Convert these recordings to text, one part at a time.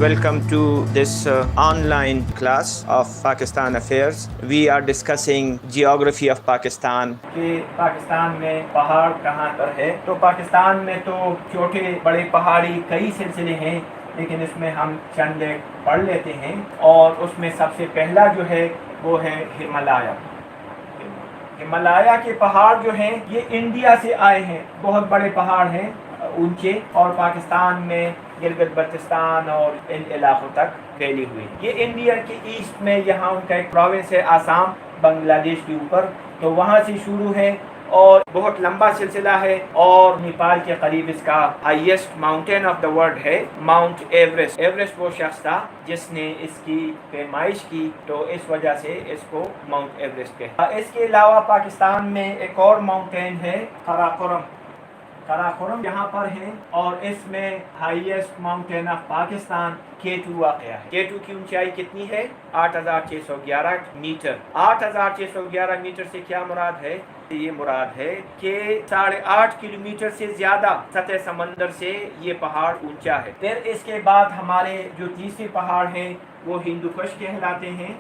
Welcome to this online class of Pakistan Affairs. We are discussing geography of Pakistan. کہ پاکستان میں پہاڑ کہاں پر ہے؟ تو پاکستان میں تو چھوٹے بڑے پہاڑی کئی سلسلے ہیں، لیکن اس میں ہم چند ایک پڑھ لیتے ہیں، اور اس میں سب سے پہلا جو ہے وہ ہے ہمالیہ۔ ہمالیہ کے پہاڑ جو ہیں یہ انڈیا سے آئے ہیں، بہت بڑے پہاڑ ہیں اونچے، اور پاکستان میں گلگت بلتستان اور ان علاقوں تک پھیلی ہوئی۔ یہ انڈیا کے ایسٹ میں یہاں ان کا ایک پروونس ہے آسام، بنگلہ دیش کے اوپر، تو وہاں سے شروع ہے اور بہت لمبا سلسلہ ہے، اور نیپال کے قریب اس کا highest mountain of the world ہے ماؤنٹ ایوریسٹ۔ ایوریسٹ وہ شخص تھا جس نے اس کی پیمائش کی، تو اس وجہ سے اس کو ماؤنٹ ایوریسٹ کہتے ہیں۔ اس کے علاوہ پاکستان میں ایک اور ماؤنٹین ہے قراقرم۔ قراقرم یہاں پر ہے، اور اس میں highest mountain of Pakistan K2 واقع ہے۔ K2 کی اونچائی کتنی ہے؟ 8611 میٹر۔ 8611 میٹر سے کیا مراد ہے؟ یہ مراد ہے کہ 8.5 کلومیٹر سے زیادہ سطح سمندر سے یہ پہاڑ اونچا ہے۔ پھر اس کے بعد ہمارے جو تیسرے پہاڑ ہیں وہ ہندوکش کہلاتے ہیں،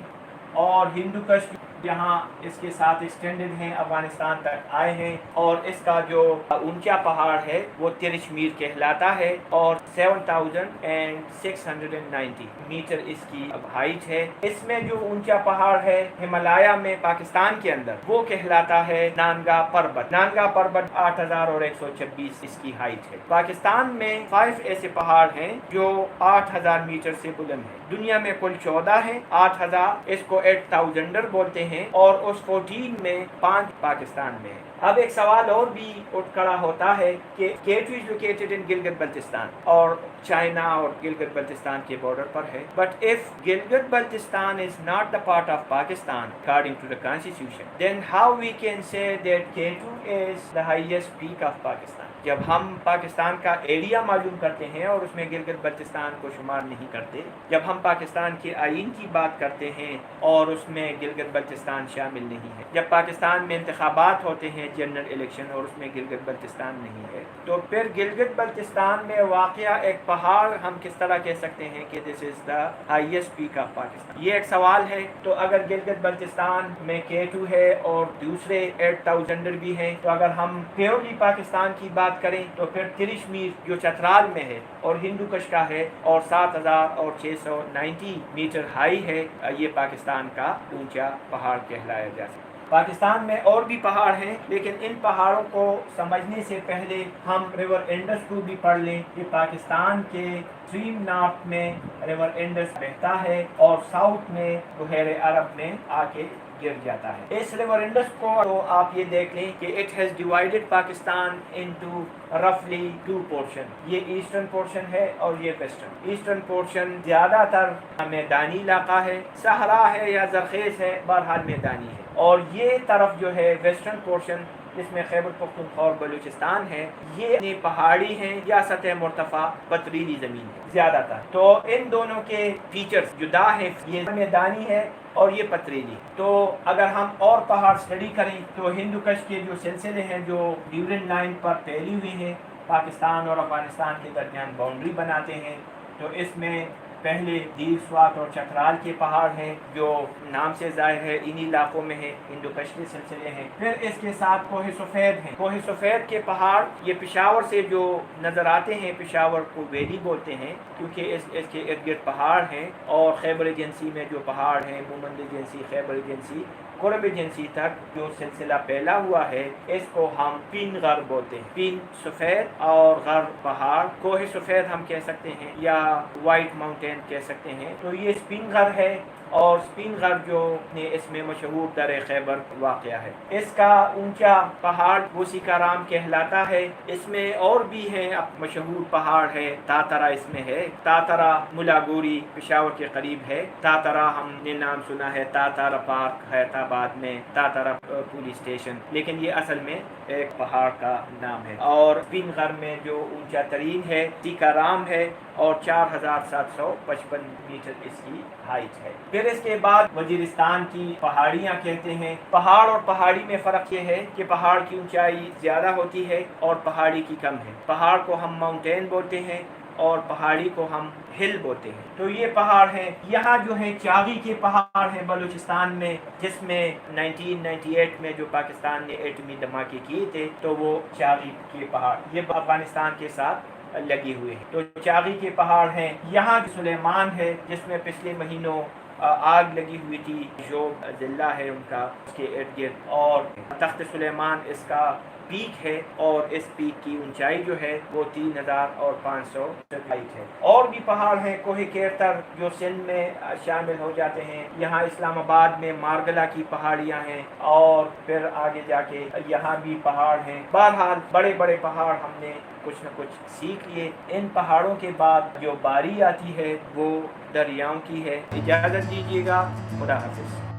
اور ہندوکش یہاں اس کے ساتھ ایکسٹینڈڈ ہیں، افغانستان تک آئے ہیں، اور اس کا جو اونچا پہاڑ ہے وہ ترشمیر کہلاتا ہے، اور 7690 میٹر اس کی ہائٹ ہے۔ اس میں جو اونچا پہاڑ ہے ہمالیہ میں پاکستان کے اندر وہ کہلاتا ہے نانگا پربت۔ نانگا پربت 8126 اس کی ہائٹ ہے۔ پاکستان میں 5 ایسے پہاڑ ہیں جو 8000 میٹر سے بلند ہیں۔ دنیا میں کل 14 ہیں، 8000 اس کو 8000 بولتے ہیں، اور اس 14 میں 5 پاکستان میں ہیں۔ اب ایک سوال اور بھی اٹھ کھڑا ہوتا ہے کہ K2 is located in Gilgit Baltistan, اور چائنا اور گلگت بلتستان کے بارڈر پر ہے۔ But if Gilgit Baltistan is not the part of Pakistan according to the constitution, then how we can say that K2 is the highest peak of Pakistan؟ جب ہم پاکستان کا area معلوم کرتے ہیں اور اس میں گلگت بلتستان کو شمار نہیں کرتے، جب ہم پاکستان کے آئین کی بات کرتے ہیں اور اس میں گلگت بلتستان شامل نہیں ہے، جب پاکستان میں انتخابات ہوتے ہیں جنرل الیکشن اور اس میں گلگت بلتستان نہیں ہے، تو پھر گلگت بلتستان میں واقع ایک پہاڑ ہم کس طرح کہہ سکتے ہیں کہ this is the highest peak of Pakistan? یہ ایک سوال ہے۔ تو اگر گلگت بلتستان میں K2 ہے اور دوسرے 8000 بھی ہیں، تو اگر ہم پیورلی پاکستان کی بات کریں تو پھر ترشمیر جو چترال میں ہے اور ہندوکش کا ہے اور 7690 میٹر ہائی ہے، یہ پاکستان کا اونچا پہاڑ کہلایا جا سکتا ہے۔ پاکستان میں اور بھی پہاڑ ہیں، لیکن ان پہاڑوں کو سمجھنے سے پہلے ہم ریور انڈس کو بھی پڑھ لیں کہ پاکستان کے ایکسٹریم نارتھ میں ریور انڈس بہتا ہے اور ساؤتھ میں بحیرہ عرب میں آ کے گر جاتا ہے۔ اس ریور انڈس کو تو آپ یہ دیکھ لیں کہ it has divided Pakistan into رفلی 2 پورشن۔ یہ ایسٹرن پورشن ہے اور یہ ویسٹرن۔ ایسٹرن پورشن زیادہ تر میدانی علاقہ ہے، صحرا ہے یا زرخیز ہے، بہرحال میدانی ہے، اور یہ طرف جو ہے ویسٹرن پورشن جس میں خیبر پختونخوا اور بلوچستان ہے، یہ پہاڑی ہیں یا سطح مرتفع پتریلی زمین ہے زیادہ تر۔ تو ان دونوں کے فیچرز جدا ہیں، یہ میدانی ہے اور یہ پتریلی۔ تو اگر ہم اور پہاڑ اسٹڈی کریں تو ہندوکش کے جو سلسلے ہیں جو ڈیورنڈ لائن پر پھیلی ہوئی ہیں، پاکستان اور افغانستان کے درمیان باؤنڈری بناتے ہیں، تو اس میں پہلے دیر سوات اور چترال کے پہاڑ ہیں جو نام سے ظاہر ہے انہی علاقوں میں ہیں، ہندوکش کے سلسلے ہیں۔ پھر اس کے ساتھ کوہ سفید ہیں۔ کوہ سفید کے پہاڑ یہ پشاور سے جو نظر آتے ہیں، پشاور کو ویلی بولتے ہیں کیونکہ اس کے ارد گرد پہاڑ ہیں، اور خیبر ایجنسی میں جو پہاڑ ہیں، مومند ایجنسی، خیبر ایجنسی، قرب ایجنسی تک جو سلسلہ پھیلا ہوا ہے، اس کو ہم پین غر بولتے ہیں۔ پین سفید اور غر پہاڑ، کوہ سفید ہم کہہ سکتے ہیں یا وائٹ ماؤنٹین کہہ سکتے ہیں۔ تو یہ سپین غر ہے، اور سپین غر جو اس میں مشہور در خیبر واقع ہے۔ اس کا اونچا پہاڑ بوسیکارام کہلاتا ہے۔ اس میں اور بھی ہیں، مشہور پہاڑ ہے، تاترا اس میں ہے۔ تاترا ملاگوری پشاور کے قریب ہے۔ تاترا ہم نے نام سنا ہے، تاتارا پارک حیدر آباد میں، تاترا پولیس اسٹیشن، لیکن یہ اصل میں ایک پہاڑ کا نام ہے۔ اور سپین غر میں جو اونچا ترین ہے سیکارام ہے، اور 4755 میٹر اس کی ہائٹ ہے۔ پھر اس کے بعد وزیرستان کی پہاڑیاں کہتے ہیں۔ پہاڑ اور پہاڑی میں فرق یہ ہے کہ پہاڑ کی اونچائی زیادہ ہوتی ہے اور پہاڑی کی کم ہے۔ پہاڑ کو ہم ماؤنٹین بولتے ہیں اور پہاڑی کو ہم ہل بولتے ہیں۔ تو یہ پہاڑ ہیں، یہاں جو ہیں چاغی کے پہاڑ ہیں بلوچستان میں، جس میں 1998 میں جو پاکستان نے ایٹمی دھماکے کیے تھے تو وہ چاغی کے پہاڑ یہ افغانستان کے ساتھ لگے ہوئے ہیں۔ تو چاغی کے پہاڑ ہیں، یہاں سلیمان ہے جس میں پچھلے مہینوں آگ لگی ہوئی تھی، جو ضلع ہے ان کا اس کے ارد گرد، اور تخت سلیمان اس کا پیک ہے، اور اس پیک کی اونچائی جو ہے وہ 3500 فٹ ہے۔ اور بھی پہاڑ ہیں، کوہ کیرتر جو سندھ میں شامل ہو جاتے ہیں، یہاں اسلام آباد میں مارگلا کی پہاڑیاں ہیں، اور پھر آگے جا کے یہاں بھی پہاڑ ہیں۔ بہرحال بڑے بڑے پہاڑ ہم نے کچھ نہ کچھ سیکھ لیے۔ ان پہاڑوں کے بعد جو باری آتی ہے وہ دریاؤں کی ہے۔ اجازت دیجیے گا، خدا حافظ۔